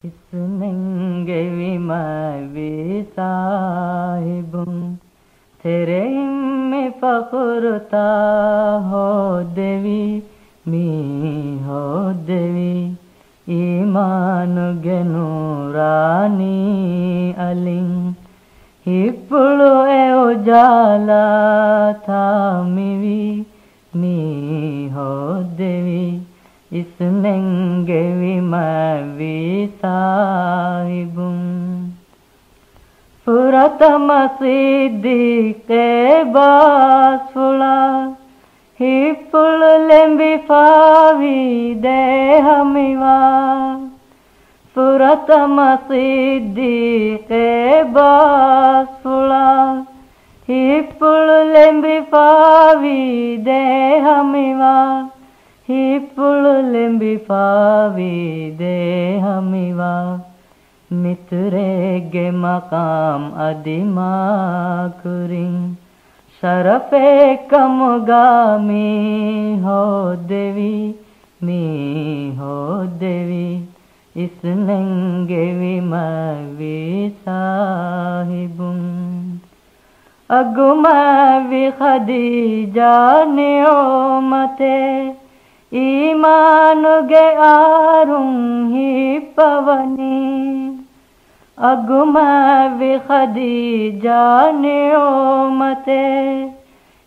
इस नंगे विमावी साहिबुम तेरे में फखुरता हो देवी मी हो देवी ईमान गेनूरानी अलिंग हिपुलो ए उजाला था मिवी मी हो देवी इस नंगे विमावी साहिबुम फुरत मसीदी के बासुला हिपुल लेंबी फावी दे हमिवा फुरत मसीदी के बासुला हिपुल लेंबी फावी दे हमिवा हिपुल लेंबी फावी दे हमिवा मित्रे गे मकाम अदिमा कुरिंग शरफे कमगामी हो देवी मी हो देवी इस नंगे विमावी साहिबुम अगुमावी खदीजा ने ओ मते ईमान गे आरुं ही पवनी अगुमावी खदीजा ने ओ मते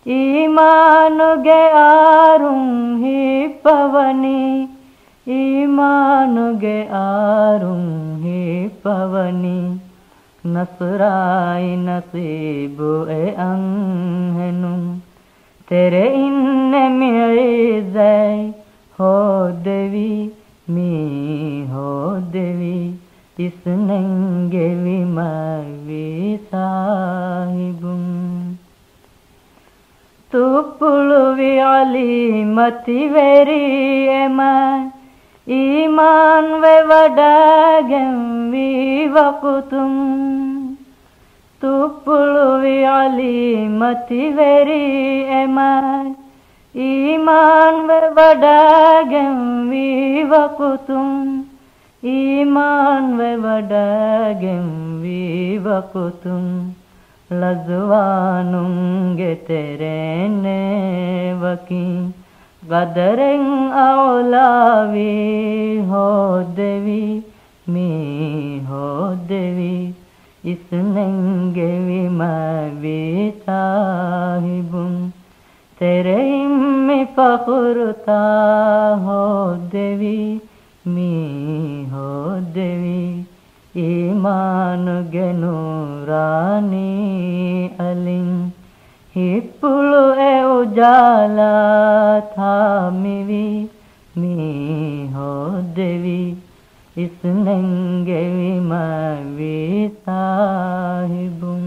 ईमान गे आरुं ही पवनी ईमान गे आरुं ही पवनी नसराई नसीब ए अंगनु तेरे इन्ने मिर्ज़ै हो देवी मी हो देवी इस नंगे विमावी साहिबुम तू पुलवी अली मती वेरी एमा ईमान वे वडागम वी वकुतुम तू पुलवी अली मती वेरी एमा ईमान वे वडागम वी वकुतुम ईमान वे वडागम वी वकुतुम लजवानुंगे तेरे ने वकी गदरें औलावी हो देवी मी हो देवी इस नंगे विमावी साहिबुम तेरे में फखुरता हो देवी मी हो देवी ईमान गेनूरानी अलिंग हिपुलो ए उजाला था मिवी मी हो देवी इस नंगे विमावी साहिबुम।